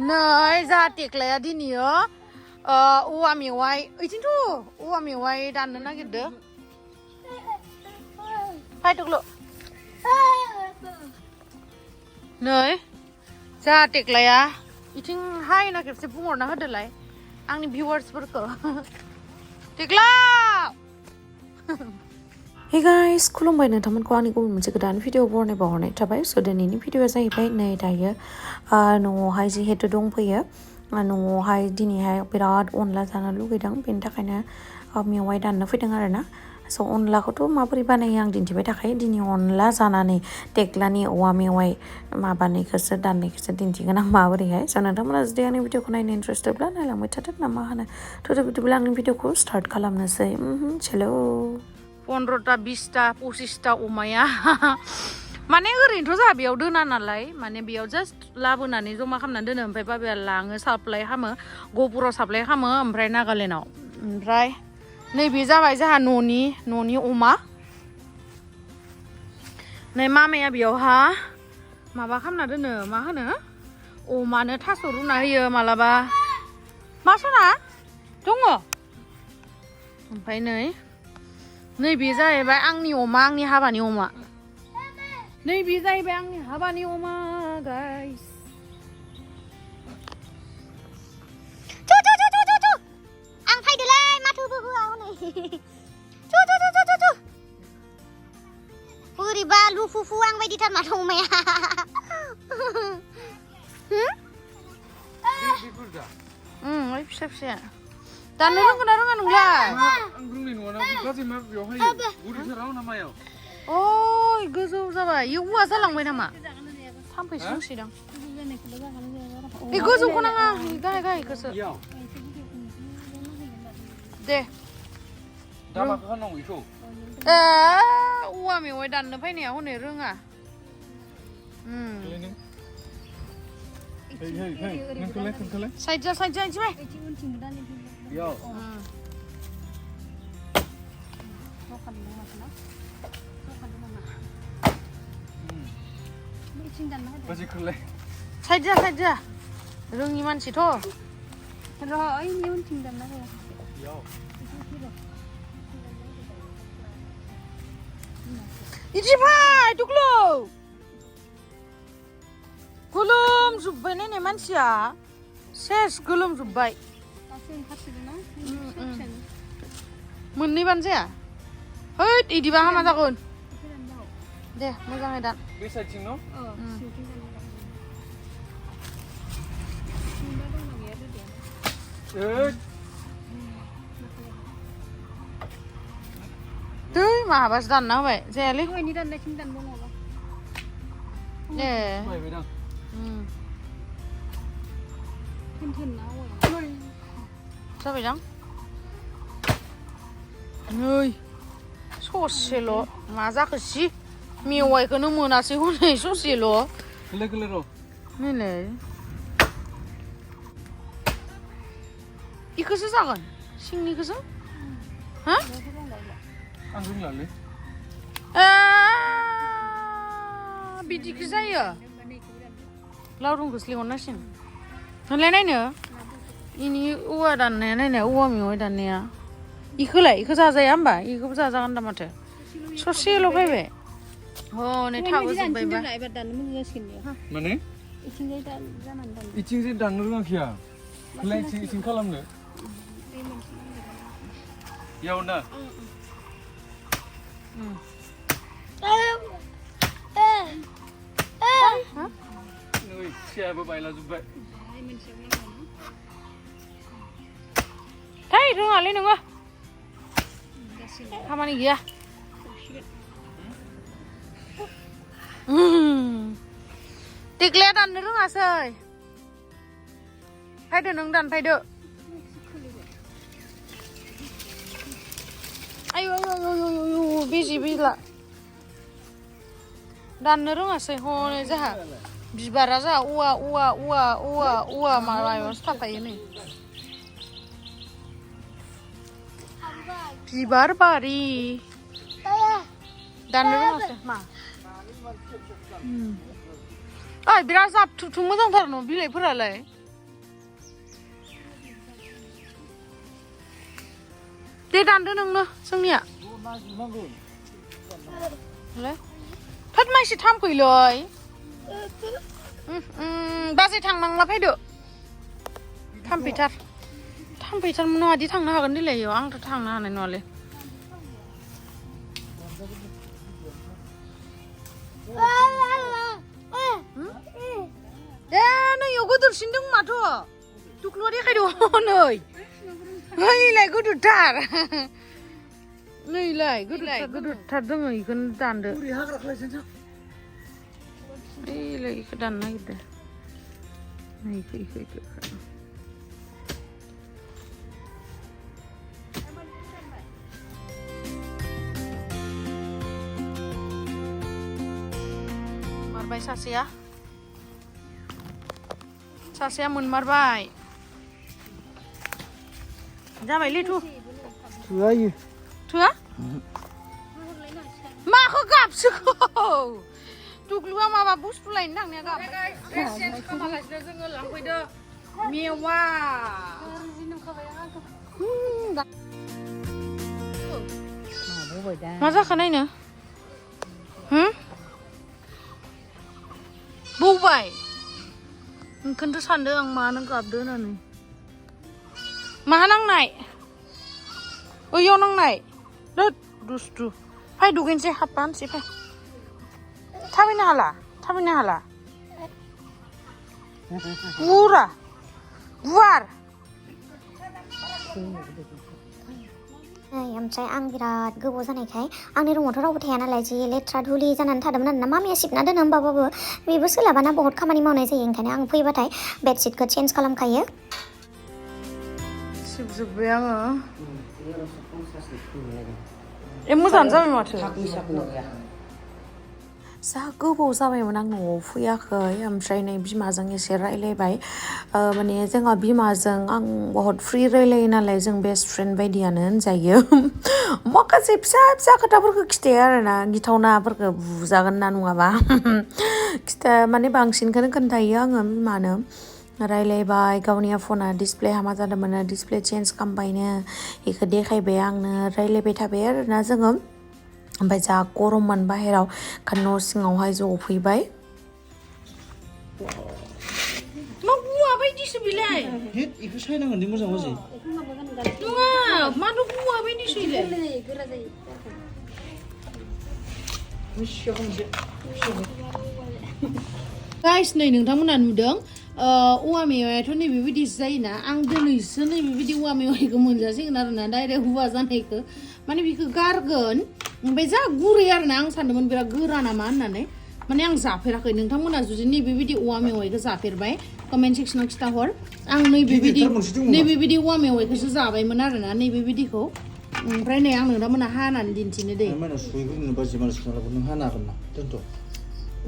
नै जा देग्लाया दिनैयो औवा मेवाइ ओइथिंथ' औवा मेवाइ दाननो नागिरदो फायदोग्ल' नै जा देग्लाया इथिं हाय नागिरसे बुंहरना होदोलाय आंनि भिउवार्सफोरखौ देग्ला Hey guys, खुलुमबाय नोंथांमोनखौ आंनि गुबुन मोनसे गोदान भिडिअ बरनायबावहरनाय थाबाय स' दिनैनि भिडिअआ जाहैबाय नै दायो न'आवहाय जिहेतु दंफैयो न'आवहाय दिनैहाय बिराद अनला जानो लुगैदों बेनि थाखायनो मेवाइ दाननो फैदों आरोना स' अनलाखौथ' माबोरै बानायो आं दिन्थिबाय थाखायो दिनै अनला जानानै देग्लानि औवा मेवाइ माबानायखौसो दाननायखौसो दिन्थिगोन आं माबोरैहाय स' नोंथांमोना जुदि आंनि भिडिअखौ नायनो इन्टारेस्टेडब्ला नायलांबाय थादो ना मा होनो थ' बिदिब्ला आंनि भिडिअखौ स्टार्ट खालामनोसै चलो 15टा 20टा 25टा अमाया माने ओरैनोथ' जोंहा बेयाव दोना नालाय माने बेयाव जास्ट लाबोनानै जमा खालामनानै दोनो ओमफ्राय बाबाया लाङो साप्लाइ खालामो गहपुराव साप्लाइ खालामो ओमफ्राय नागालेण्डआव ओमफ्राय नैबे जाबाय जोंहा न'नि अमा नै मामाया बेयावहा माबा खालामना दोनो मा होनो अमानो थास' रुना होयो मालाबा मा सना दङ ओमफ्राय नैबे जाहैबाय आंनि अमा आंनि हाबानि अमा नैबे जाहैबाय आंनि हाबानि अमा गाइस आं फायदोलै माथोबो होआ हनै बोरैबा लुफुफु आं बायदिथार माथो अमाया ओइ फिसा फिसाया दाननो रोंगोन ना रोङा नोंलाय आं रोंनाय नङाना गासै मा बेवहाय गुदिथाराव ना मायाव ओइ गोजौ जाबाय इयो औवा जालांबाय नामा थाम्फै सोंसिदां बे गोजौखौ नाङा गाहाय गाहायखौसो दे दा माखौ खालामनांगौ बेखौ औवा मेवाइ दाननो फैनाया हनै रोङा साइड जा इथिबाय याव साइड जा रोङि मानसिथ' इदि फाय दुग्लु गोलोमजोब्बाय नायनाय मानसिया सेस गोलोमजोब्बाय मोननैबानो जाया हैद इदिबा हामा जागोन दे मोजाङै दान बे साइडथिं न' दै माबासो दानना होबाय जायालै ए जाबायदां नै ससेल' मा जाखो सि मेवाइखौनो मोनासै हनै ससेल' गोरलै र' नैलाय इखौसो जागोन सिंनिखौसो हा आं रोंलालै बिदिखो जायो लावदुमखौसो लिंहरनांसिगोन नोंलाय नायनो इनि औवा दाननाया नायनाया औवा मेवाइ दाननाया इखौ जाजाया होमबा इखौबो जाजागोन दा माथो ससेल' फैबाय हनै थाबो जोब्बायबा माने इथिंजाय दाननो रोङाखै आं खौलाय इथिं खालामनो याव ना नै सियाबो बायलाजोब्बाय है रोङालै नोङो खामानि गैया देग्लाया दाननो रोङासै फायदो नों दानफायदो आयु बेजे बेला दाननो रोङासै हनै जोंहा बिबारा जोंहा औवा माबायावसो थाखायो नै बिबार बारि दाननो रोङासै मा बिराद जाबथुथु मोजांथार न' बिलाइफोरालाय दे दानदो नोंनो जोंनिया थोद माइसि थामफैलै बाजै थांनांला फैदो थामफैथार न'आदि थांनो हागोन देलाय आंथ' थांनो हानाय नङालै नै इयाव गोदोरसिन दं माथो दुख्लुआ देखायदो नैलाय गोदोरथार नैलाय गोदोरथार दङ इखौनो दानदो नैलाय इखौ दाननो नागिरदो इखौ मारबाय सासेया मोनमारबाय जाबायलै थोआ माखौ गाबसोखौ दुग्लुआ माबा बुस्थु लायनो थांनाया गाबबाय खालामालासिनो जोङो लांफैदो मेवा मा जाखो नायनो बौबाय ओंखायनोथ' सानदों आं मानो गाबदो होननानै माहा नांनाय ओइयाव नांनाय दुस्थु फाय दुगैनोसै हाबबानोसै फाय थाबायनो हाला गुवार ओमफ्राय आं बिराद गोबाव जानायखाय आंनि रुमावथ' रावबो थाया नालाय जि लेथ्रा धुलि जानानै थादोंमोन आरोना मामिया सिबना दोनो होमबाबो बेबो सोलाबाना बहुत खामानि मावनाय जायो ओंखायनो आं फैबाथाय बेडशिटखौ चेन्ज खालामखायो सिबजोब्बाय आङो मोजाङानो जाबाय माथो जा गोबाव जाबायमोन आं न'आव फैयाखै ओमफ्राय नै बिमाजों एसे रायलायबाय माने जोंहा बिमाजों आं बहुत फ्रि रायलायो नालाय जों बेस्ट फ्रेन्ड बायदियानो होनजायो माखासे फिसा खोथाफोरखौ खिथायो आरोना गिथावनाफोरखौ बुजागोन ना नङाबा माने बांसिनखौनो खोन्थायो आङो बिमानो रायलायबाय गावनि फना डिसप्ले हामा जादोंमोन डिसप्ले चेन्ज खालामबायनो बेखौ देखायबाय आंनो रायलायबाय थाबाय आरोना जोङो ओमफ्राय जा गरममोन बाहेराव न' सिङावहाय जफैबाय मा गुवा बायदिसो बिलाय इखौ सायनांगोन दे मोजां मोजां नङा मानो गुवा बायदिसो इलाय गाइस नै नोंथांमोना नुदों औवा मेवायाथ' नैबेबायदिसो जायोना आं दिनैसो नैबेबायदि औवा मेवाइखौ मोनजासिगोन आरोना डाइरेक्ट हुवा जानायखौ माने बेखौ गारगोन ओमफ्राय जा गुरै आरोना आं सानदोंमोन बिराद गोरा नामा होननानै माने आं जाफेराखै नोंथांमोना जुदि नैबेबायदि औवा मेवाइखौ जाफेरबाय कमेन्ट सेक्सनाव खिथाहर आं नैबेबायदि औवा मेवाइखौसो जाबायमोन आरोना नैबेबायदिखौ ओमफ्राय नै आं नोंथांमोना हानानै दिन्थिनो दे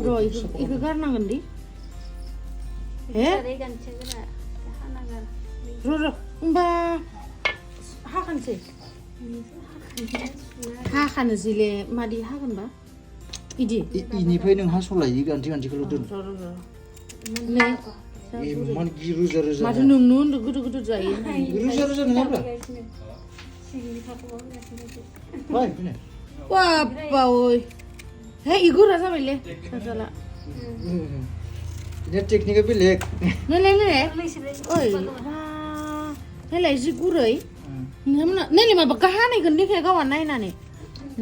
र' इखौ गारनांगोन दे र' होमबा हाखानोसै हाखानोसैले मादि हागोनबा इनिफ्राय नों हास'लाय गान्थि-गान्थिखौल' दोन इमान रोजा माथो नोंनो होनदो गोदो जायो रोजा नङाब्ला बाबा ओइ हे इगुरा जाबायले साजाला इना टेकनिका बेलेग नै ओइ हेलाय जि गुरै नैलाय माबा गाहानायखौनो देखाय गावा नायनानै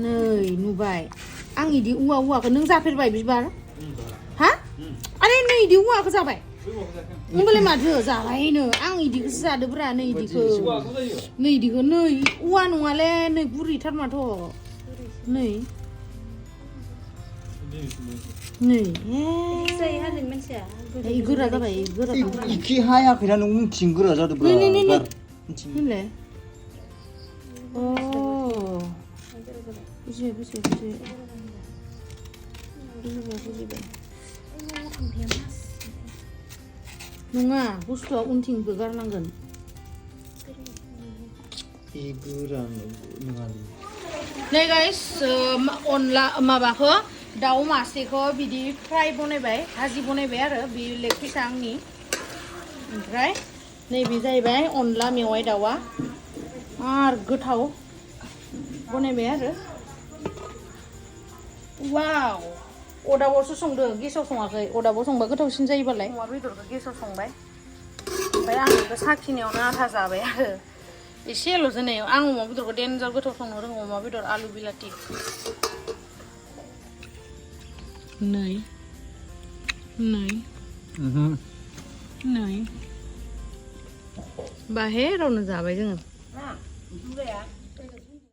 नै नुबाय आं इदि औवाखौ नों जाफेरबाय बिबार हा आरे नै इदि औवाखौ जाबाय होमबालाय माथो जाबायनो आं इदिखौसो जादोब्रा नै इदिखौ नै औवा नङाले नै गुरैथार माथो नै गोरा जाबाय गोरा इखि हायाखैना नों उनथिं गोरा जादोंब्रा होनलाय बुजिबाय नङा बुस्थुआ उनथिंबो गारनांगोन नै गाइस अनला माबाखौ दाउ मासेखौ बिदि फ्राय बनायबाय भाजि बनायबाय आरो बे लेग पिसा आंनि ओमफ्राय नैबे जाहैबाय अनला मेवाइ दाउआ आर गोथाव बनायबाय आरो वाव अदाबावसो संदों गेसाव सङाखै अदाबाव संबा गोथावसिन जायोबालाय अमा बेदरखौ गेसाव संबाय ओमफ्राय आं बेखौ साखिनायावनो आधा जाबाय आरो एसेल' जोनायाव आं अमा बेदरखौ देनजार गोथाव संनो रोङो अमा बेदर आलु बिलाथि नै बाहेरावनो जाबाय जोङो